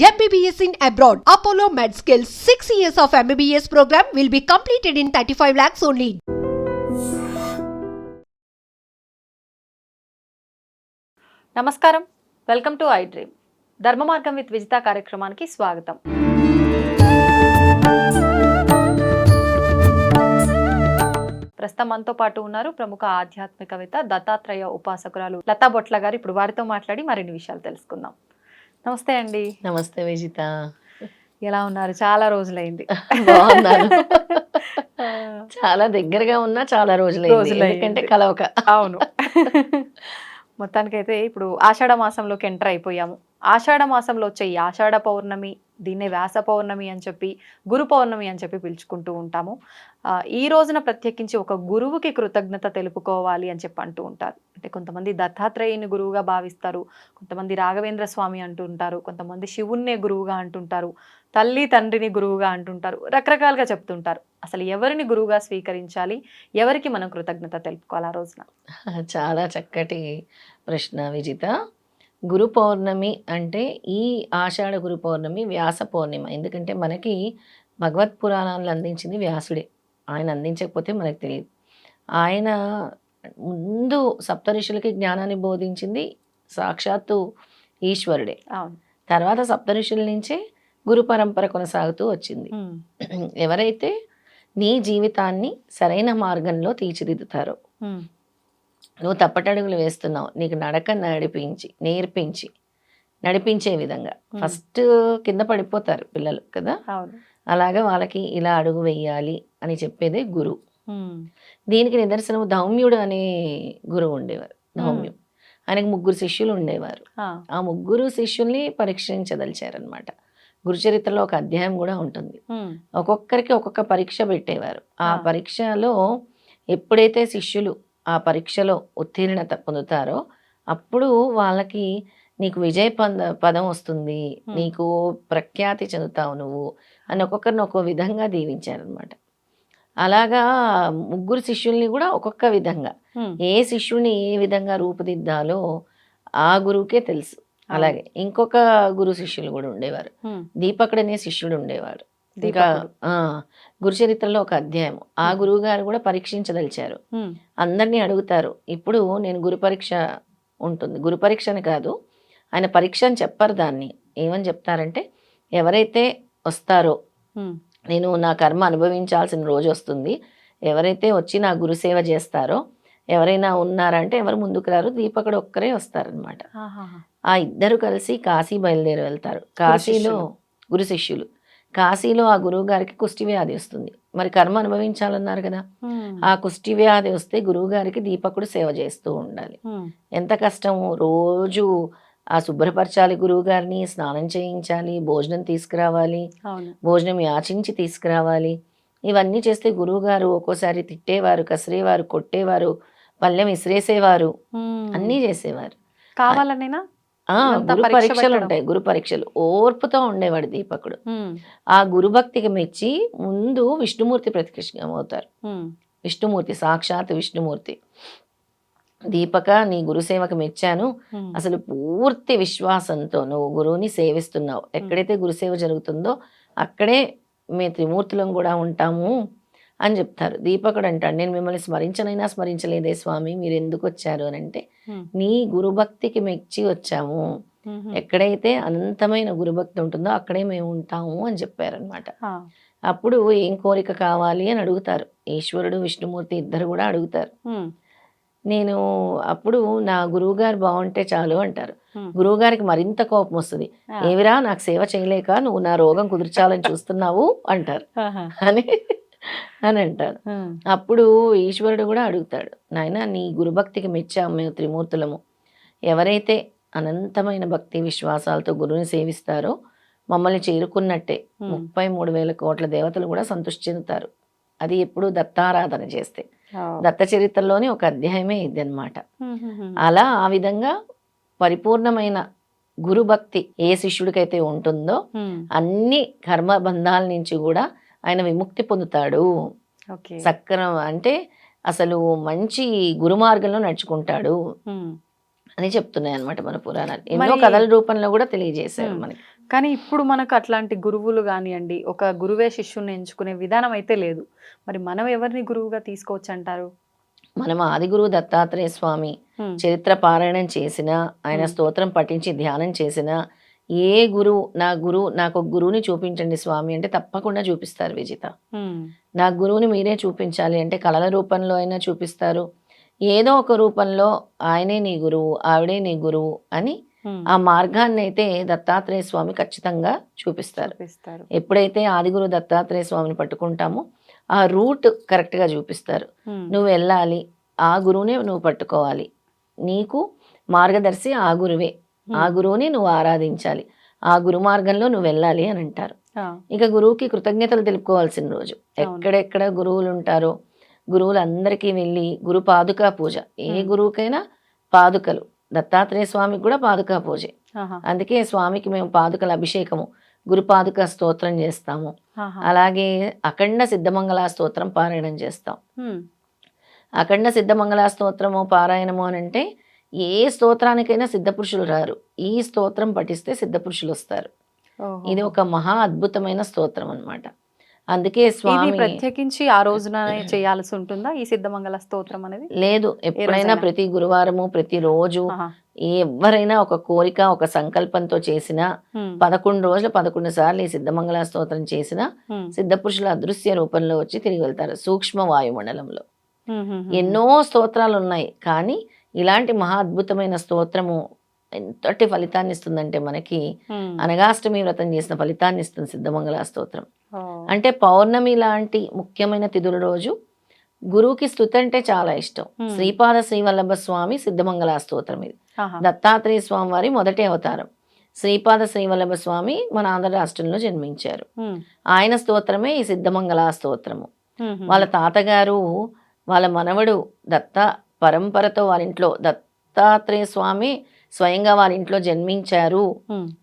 MBBS in abroad. Apollo MedSkill 6 years of MBBS program will be completed in 35 lakhs only. నమస్కారం, welcome to I dream. ధర్మ మార్గం with Vijitha కార్యక్రమానికి స్వాగతం. ప్రస్తుతం మనతో పాటు ఉన్నారు ప్రముఖ ఆధ్యాత్మికవేత్త, దత్తాత్రేయ ఉపాసకురాలు లతా బొట్ల గారు. ఇప్పుడు వారితో మాట్లాడి మరిన్ని విషయాలు తెలుసుకుందాం. నమస్తే అండి. నమస్తే విజిత, ఎలా ఉన్నారు? చాలా రోజులైంది. బాగున్నాను. చాలా దగ్గరగా ఉన్నా చాలా రోజులైంది, ఎందుకంటే కలవక. అవును. మొత్తానికైతే ఇప్పుడు ఆషాఢ మాసంలోకి ఎంటర్ అయిపోయాము. ఆషాఢ మాసంలో వచ్చే ఈ ఆషాఢ పౌర్ణమి, దీన్నే వ్యాస పౌర్ణమి అని చెప్పి, గురు పౌర్ణమి అని చెప్పి పిలుచుకుంటూ ఉంటాము. ఈ రోజున ప్రత్యేకించి ఒక గురువుకి కృతజ్ఞత తెలుపుకోవాలి అని చెప్పి అంటూ ఉంటారు. అంటే కొంతమంది దత్తాత్రేయుని గురువుగా భావిస్తారు, కొంతమంది రాఘవేంద్ర స్వామి అంటుంటారు, కొంతమంది శివున్నే గురువుగా అంటుంటారు, తల్లి తండ్రిని గురువుగా అంటుంటారు, రకరకాలుగా చెప్తుంటారు. అసలు ఎవరిని గురువుగా స్వీకరించాలి, ఎవరికి మనం కృతజ్ఞత తెలుపుకోవాలి ఆ రోజున? చాలా చక్కటి ప్రశ్న విజిత. గురు పౌర్ణమి అంటే ఈ ఆషాఢ గురు పౌర్ణమి వ్యాస పౌర్ణిమ. ఎందుకంటే మనకి భగవత్ పురాణాలను అందించింది వ్యాసుడే. ఆయన అందించకపోతే మనకు తెలియదు. ఆయన ముందు సప్తఋషులకి జ్ఞానాన్ని బోధించింది సాక్షాత్తు ఈశ్వరుడే. తర్వాత సప్తఋషుల నుంచే గురు పరంపర కొనసాగుతూ వచ్చింది. ఎవరైతే నీ జీవితాన్ని సరైన మార్గంలో తీర్చిదిద్దుతారో, నువ్వు తప్పటడుగులు వేస్తున్నావు, నీకు నడక నేర్పించి నడిపించే విధంగా. ఫస్ట్ కింద పడిపోతారు పిల్లలు కదా, అలాగా వాళ్ళకి ఇలా అడుగు వేయాలి అని చెప్పేదే గురువు. దీనికి నిదర్శనం ధౌమ్యుడు అనే గురువు ఉండేవారు. ధౌమ్యుడు, ఆయనకు 3 శిష్యులు ఉండేవారు. ఆ 3 శిష్యుల్ని పరీక్షించదలిచారనమాట. గురుచరిత్రలో ఒక అధ్యాయం కూడా ఉంటుంది. ఒక్కొక్కరికి ఒక్కొక్క పరీక్ష పెట్టేవారు. ఆ పరీక్షలో ఎప్పుడైతే శిష్యులు ఆ పరీక్షలో ఉత్తీర్ణత పొందుతారో అప్పుడు వాళ్ళకి నీకు విజయ పదం వస్తుంది, నీకు ప్రఖ్యాతి చెందుతావు నువ్వు అని ఒక్కొక్కరిని ఒక్కో విధంగా దీవించారనమాట. అలాగా 3 శిష్యుల్ని కూడా ఒక్కొక్క విధంగా, ఏ శిష్యుని ఏ విధంగా రూపుదిద్దాలో ఆ గురువుకే తెలుసు. అలాగే ఇంకొక గురు శిష్యులు కూడా ఉండేవారు. దీపకుడు అనే శిష్యుడు ఉండేవాడు. ఇంకా గురుచరిత్రలో ఒక అధ్యాయం. ఆ గురువు గారు కూడా పరీక్షించదలిచారు. అందరినీ అడుగుతారు, ఇప్పుడు నేను గురు పరీక్ష ఉంటుంది, గురు పరీక్ష అని కాదు, ఆయన పరీక్ష అని చెప్పరు. దాన్ని ఏమని చెప్తారంటే, ఎవరైతే వస్తారో, నేను నా కర్మ అనుభవించాల్సిన రోజు వస్తుంది, ఎవరైతే వచ్చి నా గురుసేవ చేస్తారో, ఎవరైనా ఉన్నారంటే ఎవరు ముందుకు రారు, దీపకుడు ఒక్కరే వస్తారనమాట. ఆ 2 కలిసి కాశీ బయలుదేరి వెళ్తారు. కాశీలో గురు శిష్యులు, కాశీలో ఆ గురువు గారికి కుష్టి వ్యాధి వస్తుంది. మరి కర్మ అనుభవించాలన్నారు కదా, ఆ కుష్టి వ్యాధి వస్తే గురువు గారికి దీపకుడు సేవ చేస్తూ ఉండాలి. ఎంత కష్టము, రోజు ఆ శుభ్రపరచాలి, గురువు గారిని స్నానం చేయించాలి, భోజనం తీసుకురావాలి, భోజనం యాచించి తీసుకురావాలి. ఇవన్నీ చేస్తే గురువు గారు ఒక్కోసారి తిట్టేవారు, కసిరేవారు, కొట్టేవారు, పళ్ళెం విసిరేసేవారు, అన్నీ చేసేవారు. కావాలనేనా? గురు పరీక్షలు ఉంటాయి, గురు పరీక్షలు. ఓర్పుతో ఉండేవాడు దీపకుడు. ఆ గురుభక్తికి మెచ్చి ముందు విష్ణుమూర్తి ప్రత్యక్షమవుతారు. విష్ణుమూర్తి, సాక్షాత్ విష్ణుమూర్తి, దీపక నీ గురుసేవకు మెచ్చాను, అసలు పూర్తి విశ్వాసంతో నువ్వు గురువుని సేవిస్తున్నావు, ఎక్కడైతే గురుసేవ జరుగుతుందో అక్కడే మేము త్రిమూర్తులం కూడా ఉంటాము అని చెప్తారు. దీపకుడు అంటాడు, నేను మిమ్మల్ని స్మరించనైనా స్మరించలేదే స్వామి, మీరు ఎందుకు వచ్చారు అని అంటే, నీ గురుభక్తికి మెచ్చి వచ్చాము, ఎక్కడైతే అనంతమైన గురుభక్తి ఉంటుందో అక్కడే మేము ఉంటాము అని చెప్పారనమాట. అప్పుడు ఏం కోరిక కావాలి అని అడుగుతారు. ఈశ్వరుడు విష్ణుమూర్తి ఇద్దరు కూడా అడుగుతారు. నేను అప్పుడు నా గురువు గారు బాగుంటే చాలు అంటారు. గురువు గారికి మరింత కోపం వస్తుంది. ఏవిరా, నాకు సేవ చేయలేక నువ్వు నా రోగం కుదిర్చాలని చూస్తున్నావు అంటారు అని అంటారు. అప్పుడు ఈశ్వరుడు కూడా అడుగుతాడు, నాయన నీ గురుభక్తికి మెచ్చాము మేము త్రిమూర్తులము, ఎవరైతే అనంతమైన భక్తి విశ్వాసాలతో గురువుని సేవిస్తారో మమ్మల్ని చేరుకున్నట్టే 33,000 కోట్ల దేవతలు కూడా సంతృష్టి చెందుతారు. అది ఎప్పుడు దత్తారాధన చేస్తే. దత్త చరిత్రలోని ఒక అధ్యాయమే ఇది అనమాట. అలా ఆ విధంగా పరిపూర్ణమైన గురుభక్తి ఏ శిష్యుడికైతే ఉంటుందో అన్ని కర్మబంధాల నుంచి కూడా ఆయన విముక్తి పొందుతాడు. సక్రమ అంటే అసలు మంచి గురు మార్గంలో నడుచుకుంటాడు అని చెప్తున్నాయి అనమాట మన పురాణాలు. ఎన్నో కథల రూపంలో కూడా తెలియజేశారు మనకి. కానీ ఇప్పుడు మనకు అట్లాంటి గురువులు కానివ్వండి, ఒక గురువే శిష్యుని ఎంచుకునే విధానం అయితే లేదు. మరి మనం ఎవరిని గురువుగా తీసుకోవచ్చు అంటారు? మనం ఆదిగురువు దత్తాత్రేయ స్వామి చరిత్ర పారాయణం చేసినా, ఆయన స్తోత్రం పఠించి ధ్యానం చేసినా, ఏ గురువు నాకు ఒక గురువుని చూపించండి స్వామి అంటే తప్పకుండా చూపిస్తారు విజిత. నా గురువుని మీరే చూపించాలి అంటే కళల రూపంలో అయినా చూపిస్తారు, ఏదో ఒక రూపంలో ఆయనే నీ గురువు, ఆవిడే నీ గురువు అని ఆ మార్గాన్ని అయితే దత్తాత్రేయ స్వామి ఖచ్చితంగా చూపిస్తారు. ఎప్పుడైతే ఆదిగురు దత్తాత్రేయ స్వామిని పట్టుకుంటామో ఆ రూట్ కరెక్ట్గా చూపిస్తారు. నువ్వు వెళ్ళాలి, ఆ గురువునే నువ్వు పట్టుకోవాలి, నీకు మార్గదర్శి ఆ గురువే, ఆ గురువుని నువ్వు ఆరాధించాలి, ఆ గురు మార్గంలో నువ్వు వెళ్ళాలి అని అంటారు. ఇక గురువుకి కృతజ్ఞతలు తెలుపుకోవాల్సిన రోజు. ఎక్కడెక్కడ గురువులు ఉంటారో గురువులందరికీ వెళ్ళి గురు పాదుకా పూజ, ఏ గురువుకైనా పాదుకలు, దత్తాత్రేయ స్వామికి కూడా పాదుకా పూజే. అందుకే స్వామికి మేము పాదుకల అభిషేకము, గురు పాదుక స్తోత్రం చేస్తాము. అలాగే అఖండ సిద్ధమంగళ స్తోత్రం పారాయణం చేస్తాం. అఖండ సిద్ధమంగళ స్తోత్రము పారాయణము అని అంటే ఏ స్తోత్రానికైనా సిద్ధపురుషులు రారు, ఈ స్తోత్రం పఠిస్తే సిద్ధపురుషులు వస్తారు. ఇది ఒక మహా అద్భుతమైన స్తోత్రం అన్నమాట. అందుకే స్వామి ప్రత్యేకించి ఆ రోజున చేయాల్సి ఉంటుందా ఈ సిద్ధమంగళ స్తోత్రం అనేది? లేదు, ఎప్పుడైనా ప్రతి గురువారము ప్రతిరోజు ఎవరైనా ఒక కోరిక ఒక సంకల్పంతో చేసినా 11 రోజులు 11 సార్లు ఈ సిద్ధమంగళ స్తోత్రం చేసినా సిద్ధపురుషుల అదృశ్య రూపంలో వచ్చి తిరిగి వెళ్తారు. సూక్ష్మ వాయుమండలంలో ఎన్నో స్తోత్రాలు ఉన్నాయి, కానీ ఇలాంటి మహా అద్భుతమైన స్తోత్రము ఎంతటి ఫలితాన్ని ఇస్తుందంటే మనకి అనగాష్టమి వ్రతం చేసిన ఫలితాన్ని ఇస్తుంది సిద్ధమంగళ స్తోత్రం. అంటే పౌర్ణమి లాంటి ముఖ్యమైన తిథుల రోజు గురువుకి స్తుతి అంటే చాలా ఇష్టం. శ్రీపాద శ్రీవల్లభ స్వామి సిద్ధమంగళ స్తోత్రం ఇది. దత్తాత్రేయ స్వామి వారి మొదటి అవతారం. శ్రీపాద శ్రీవల్లభ స్వామి మన ఆంధ్ర రాష్ట్రంలో జన్మించారు. ఆయన స్తోత్రమే ఈ సిద్ధమంగళ స్తోత్రము. వాళ్ళ తాతగారు వాళ్ళ మనవడు దత్త పరంపరతో వారింట్లో దత్తాత్రేయ స్వామి స్వయంగా వారింట్లో జన్మించారు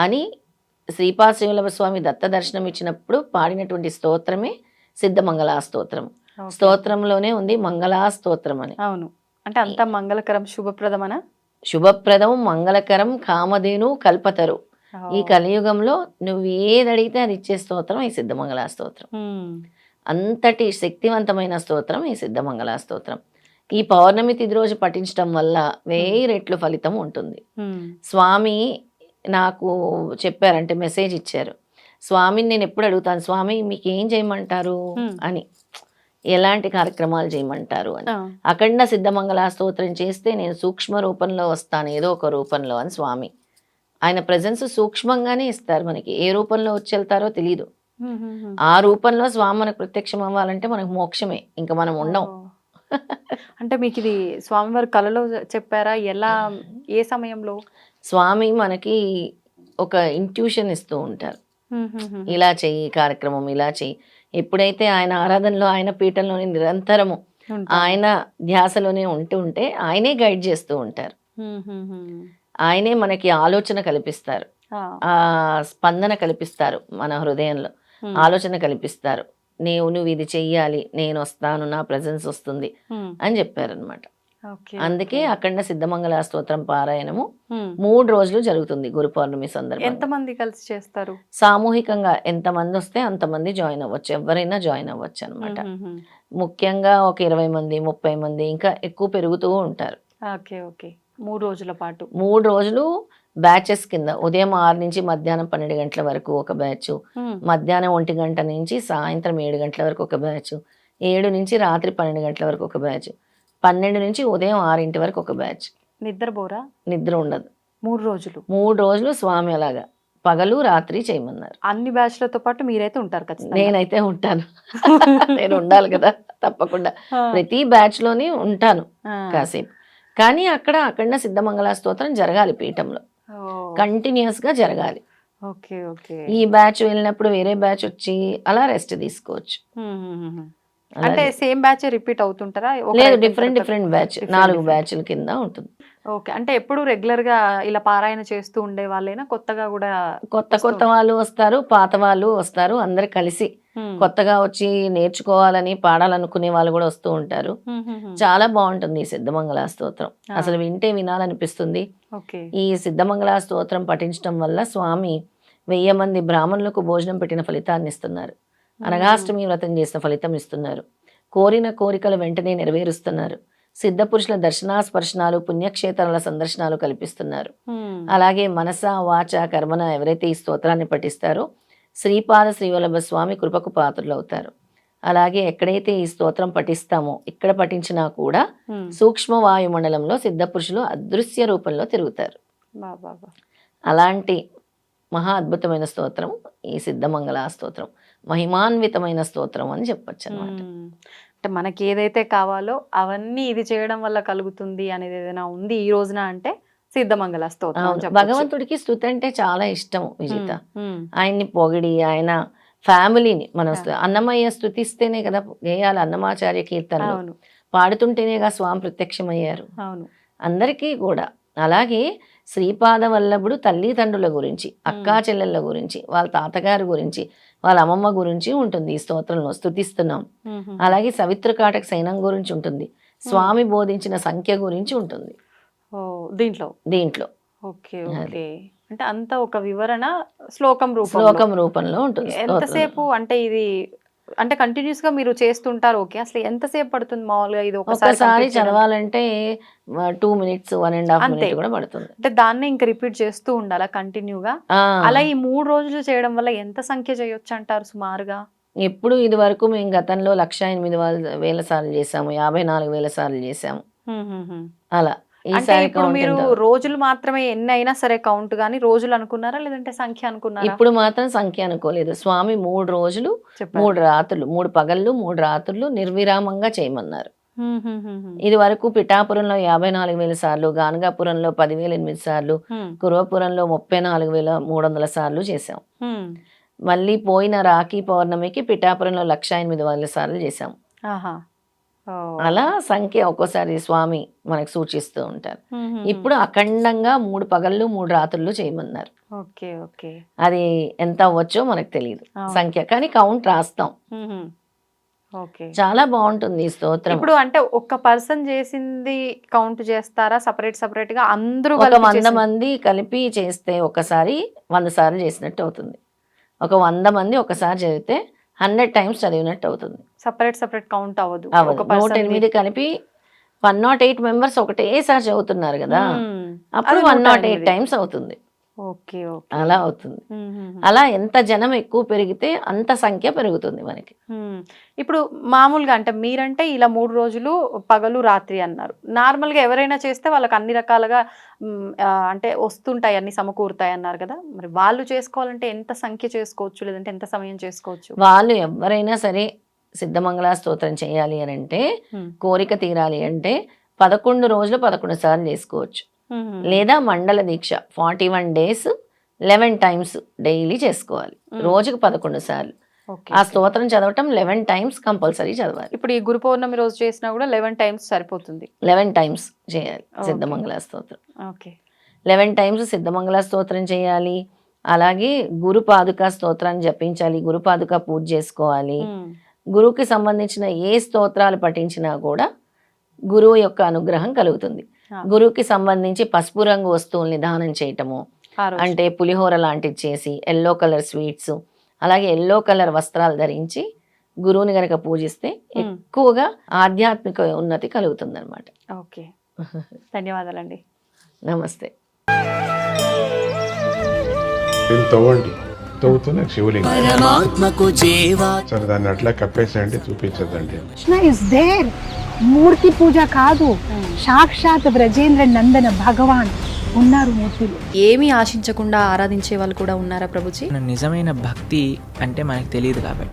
అని శ్రీపాద శ్రీవల్లభ స్వామి దత్త దర్శనం ఇచ్చినప్పుడు పాడినటువంటి స్తోత్రమే సిద్ధమంగళ స్తోత్రం. స్తోత్రంలోనే ఉంది మంగళా స్తోత్రం అని. అవును, అంటే అంత మంగళకరం శుభప్రదమన, శుభప్రదం మంగళకరం కామధేను కల్పతరు. ఈ కలియుగంలో నువ్వు ఏది అడిగితే అది ఇచ్చే స్తోత్రం ఈ సిద్ధమంగళ స్తోత్రం. అంతటి శక్తివంతమైన స్తోత్రం ఈ సిద్ధమంగళ స్తోత్రం. ఈ పౌర్ణమి తిథి రోజు పఠించడం వల్ల 1000 రెట్లు ఫలితం ఉంటుంది. స్వామి నాకు చెప్పారంటే మెసేజ్ ఇచ్చారు, స్వామిని నేను ఎప్పుడు అడుగుతాను, స్వామి మీకు ఏం చేయమంటారు అని, ఎలాంటి కార్యక్రమాలు చేయమంటారు అని. అఖండ సిద్ధమంగళ స్తోత్రం చేస్తే నేను సూక్ష్మ రూపంలో వస్తాను, ఏదో ఒక రూపంలో అని స్వామి. ఆయన ప్రజెన్స్ సూక్ష్మంగానే ఇస్తారు మనకి, ఏ రూపంలో వచ్చి వెళ్తారో తెలియదు. ఆ రూపంలో స్వామి మనకు ప్రత్యక్షం అవ్వాలంటే మనకు మోక్షమే, ఇంకా మనం ఉండం. అంటే మీకు ఇది స్వామివారి కళలో చెప్పారా? ఎలా, ఏ సమయంలో? స్వామి మనకి ఒక ఇంట్యూషన్ ఇస్తూ ఉంటారు, ఇలా చెయ్యి కార్యక్రమం, ఇలా చెయ్యి. ఎప్పుడైతే ఆయన ఆరాధనలో ఆయన పీఠంలోని నిరంతరము ఆయన ధ్యాసలోనే ఉంటే ఆయనే గైడ్ చేస్తూ ఉంటారు. ఆయనే మనకి ఆలోచన కల్పిస్తారు, ఆ స్పందన కల్పిస్తారు, మన హృదయంలో ఆలోచన కల్పిస్తారు. నువ్వు ఇది చెయ్యాలి, నేను వస్తాను, నా ప్రెజెన్స్ వస్తుంది అని చెప్పారనమాట. అందుకే అఖండ సిద్ధమంగళ స్తోత్రం పారాయణము 3 రోజులు జరుగుతుంది గురు పౌర్ణమి సందర్భంగా. ఎంతమంది కలిసి చేస్తారు? సామూహికంగా ఎంతమంది వస్తే అంతమంది జాయిన్ అవ్వచ్చు, ఎవరైనా జాయిన్ అవ్వచ్చు అనమాట. ముఖ్యంగా ఒక 20 మంది 30 మంది ఇంకా ఎక్కువ పెరుగుతూ ఉంటారు. 3 రోజుల పాటు 3 రోజులు బ్యాచెస్ కింద ఉదయం 6 నుంచి మధ్యాహ్నం 12 గంటల వరకు ఒక బ్యాచ్, మధ్యాహ్నం 1 గంట నుంచి సాయంత్రం 7 గంటల వరకు ఒక బ్యాచ్, 7 నుంచి రాత్రి 12 గంటల వరకు ఒక బ్యాచ్, 12 నుంచి ఉదయం 6 వరకు ఒక బ్యాచ్. నిద్రపోరా? నిద్ర ఉండదు. 3 రోజులు స్వామి అలాగా పగలు రాత్రి చేయమన్నారు. అన్ని బ్యాచ్లతో పాటు మీరైతే ఉంటారు ఖచ్చితంగా? నేనైతే ఉంటాను, నేను ఉండాలి కదా తప్పకుండా. ప్రతి బ్యాచ్ లోని ఉంటాను కాసేపు. కానీ అక్కడ అఖండ సిద్ధమంగళ స్తోత్రం జరగాలి పీఠంలో, కంటిన్యూస్ గా జరగాలి. ఈ బ్యాచ్ వెళ్ళినప్పుడు వేరే బ్యాచ్ వచ్చి అలా రెస్ట్ తీసుకోవచ్చు. అంటే సేమ్ బ్యాచ్ రిపీట్ అవుతుంటారా? లేదు, డిఫరెంట్ బ్యాచ్, 4 బ్యాచ్ల కింద ఉంటుంది. ఓకే, అంటే ఎప్పుడు రెగ్యులర్ గా ఇలా పారాయణ చేస్తూ ఉండే వాళ్ళైనా కొత్తగా కూడా? కొత్త వాళ్ళు వస్తారు, పాత వాళ్ళు వస్తారు, అందరు కలిసి కొత్తగా వచ్చి నేర్చుకోవాలని పాడాలనుకునే వాళ్ళు కూడా వస్తూ ఉంటారు. చాలా బాగుంటుంది ఈ సిద్ధమంగళ స్తోత్రం, అసలు వింటే వినాలనిపిస్తుంది. ఈ సిద్ధమంగళ స్తోత్రం పఠించడం వల్ల స్వామి 1000 మంది బ్రాహ్మణులకు భోజనం పెట్టిన ఫలితాన్ని ఇస్తున్నారు. అనగాష్టమి వ్రతం చేసిన ఫలితం ఇస్తున్నారు. కోరిన కోరికలు వెంటనే నెరవేరుస్తున్నారు. సిద్ధ పురుషుల దర్శనాస్పర్శనాలు, పుణ్యక్షేత్రాల సందర్శనాలు కల్పిస్తున్నారు. అలాగే మనస వాచ కర్మన ఎవరైతే ఈ స్తోత్రాన్ని పఠిస్తారో శ్రీపాద శ్రీవల్లభ స్వామి కృపకు పాత్రలు అవుతారు. అలాగే ఎక్కడైతే ఈ స్తోత్రం పఠిస్తామో ఇక్కడ పఠించినా కూడా సూక్ష్మ వాయుమండలంలో సిద్ధ పురుషులు అదృశ్య రూపంలో తిరుగుతారు. అలాంటి మహా అద్భుతమైన స్తోత్రం ఈ సిద్ధమంగళ స్తోత్రం. మహిమాన్వితమైన స్తోత్రం అని చెప్పొచ్చు అన్నమాట. అంటే మనకి ఏదైతే కావాలో అవన్నీ ఇది చేయడం వల్ల కలుగుతుంది అనేది ఏదైనా ఉంది ఈ రోజున అంటే సిద్ధమంగళ స్తోత్రం అని చెప్పొచ్చు. భగవంతుడికి స్తుతి అంటే చాలా ఇష్టం విజిత. ఆయన్ని పొగిడి ఆయన ఫ్యామిలీని మనం అన్నమయ్య స్తుతిస్తేనే కదా గేయాలి. అన్నమాచార్య కీర్తనలు పాడుతుంటేనేగా స్వామి ప్రత్యక్షమయ్యారు అందరికీ కూడా. అలాగే శ్రీపాద వల్లభుడు తల్లిదండ్రుల గురించి, అక్కా చెల్లెళ్ళ గురించి, వాళ్ళ తాతగారి గురించి, వాళ్ళ అమ్మమ్మ గురించి ఉంటుంది ఈ స్తోత్రంలో స్తుతిస్తున్నాం. అలాగే సవిత్రకాటక సైనం గురించి ఉంటుంది. స్వామి బోధించిన సంఖ్య గురించి ఉంటుంది దీంట్లో. Okay okay. అంటే అంత ఒక వివరణ శ్లోకం రూపంలో ఉంటుంది. ఎంతసేపు అంటే ఇది అంటే కంటిన్యూస్ గా మీరు చేస్తుంటారు? ఓకే, అసలు ఎంతసేపు పడుతుంది మామూలుగా ఇది ఒకసారి చదవాలంటే 2 minutes 1.5 minutes కూడా పడుతుంది. అంటే దాన్ని ఇంకా రిపీట్ చేస్తూ ఉండాలా కంటిన్యూగా? అలా ఈ 3 రోజులు చేయడం వల్ల ఎంత సంఖ్య చేయొచ్చు అంటారు సుమారుగా? ఎప్పుడు ఇది వరకు మేము గతంలో 1,08,000 సార్లు చేసాము, 54,000 సార్లు చేసాము. అలా అంటే ఇప్పుడు మీరు రోజులు మాత్రమే ఎన్ని అయినా సరే కౌంట్ గానీ రోజులు అనుకున్నారా లేదంటే సంఖ్య అనుకున్నారా? ఇప్పుడు మాత్రం సంఖ్య అనుకోలేదు. స్వామి 3 రోజులు 3 రాత్రులు 3 పగళ్ళు 3 రాత్రులు నిర్విరామంగా చేయమన్నారు. ఇది వరకు పిఠాపురంలో 54,000 సార్లు, గానగాపురంలో 10,008 సార్లు, కురవపురంలో 34,300 సార్లు చేసాం. మళ్ళీ పోయిన రాఖీ పౌర్ణమికి పిఠాపురంలో 1,08,000 సార్లు చేసాం. అలా సంఖ్య ఒక్కోసారి స్వామి మనకు సూచిస్తూ ఉంటారు. ఇప్పుడు అఖండంగా 3 పగళ్ళు 3 రాత్రులు చేయమన్నారు. అది ఎంత అవ్వచ్చో మనకు తెలియదు సంఖ్య, కానీ కౌంట్ రాస్తాం. చాలా బాగుంటుంది ఈ స్తోత్రం. ఇప్పుడు అంటే ఒక్క పర్సన్ చేసింది కౌంట్ చేస్తారా సపరేట్ గా? అందరూ 100 మంది కలిపి చేస్తే ఒకసారి 100 సార్లు చేసినట్టు అవుతుంది. 100 మంది ఒకసారి చదివితే 100 times చదివినట్టు అవుతుంది. సపరేట్ కౌంట్ అవ్వదు. 108 కలిపి 108 మెంబర్స్ ఒకటేసారి చదువుతున్నారు కదా, అప్పుడు 108 times అవుతుంది. అలా అవుతుంది. అలా ఎంత జనం ఎక్కువ పెరిగితే అంత సంఖ్య పెరుగుతుంది మనకి. ఇప్పుడు మామూలుగా అంటే మీరంటే ఇలా 3 రోజులు పగలు రాత్రి అన్నారు. నార్మల్ గా ఎవరైనా చేస్తే వాళ్ళకి అన్ని రకాలుగా అంటే వస్తుంటాయి, అన్ని సమకూరుతాయి అన్నారు కదా. మరి వాళ్ళు చేసుకోవాలంటే ఎంత సంఖ్య చేసుకోవచ్చు, లేదంటే ఎంత సమయం చేసుకోవచ్చు? వాళ్ళు ఎవరైనా సరే సిద్ధమంగళ స్తోత్రం చేయాలి అని అంటే, కోరిక తీరాలి అంటే 11 రోజులు 11 సార్లు చేసుకోవచ్చు. లేదా మండల దీక్ష 41 days 11 times డైలీ చేసుకోవాలి. రోజుకు 11 సార్లు ఆ స్తోత్రం చదవటం 11 times కంపల్సరీ చదవాలి. ఇప్పుడు ఈ గురు పౌర్ణమి రోజు చేసినా కూడా 11 times సరిపోతుంది. 11 times చేయాలి సిద్ధమంగళ స్తోత్రం. 11 times సిద్ధమంగళ స్తోత్రం చేయాలి. అలాగే గురు పాదుక స్తోత్రాన్ని జపించాలి, గురు పాదుక పూజ చేసుకోవాలి. గురువుకి సంబంధించిన ఏ స్తోత్రాలు పఠించినా కూడా గురువు యొక్క అనుగ్రహం కలుగుతుంది. గురువుకి సంబంధించి పసుపు రంగు వస్తువుల్ని దానం చేయటము, అంటే పులిహోర లాంటివి చేసి, ఎల్లో కలర్ స్వీట్స్, అలాగే ఎల్లో కలర్ వస్త్రాలు ధరించి గురువుని గనక పూజిస్తే ఎక్కువగా ఆధ్యాత్మిక ఉన్నతి కలుగుతుంది అనమాట. ఓకే, ధన్యవాదాలండి. నమస్తే. తవ్వుతున్న శివలింగం సరే దాన్ని అట్లా కప్పేసేయండి, చూపించదండి. Krishna is there. మూర్తి పూజ కాదు, సాక్షాత్ బ్రజేంద్ర నందన భగవాన్ ఉన్నారు మూర్తిలో. ఏమీ ఆశించకుండా ఆరాధించే వాళ్ళు కూడా ఉన్నారా ప్రభుజీ? నిజమైన భక్తి అంటే మనకు తెలియదు కాబట్టి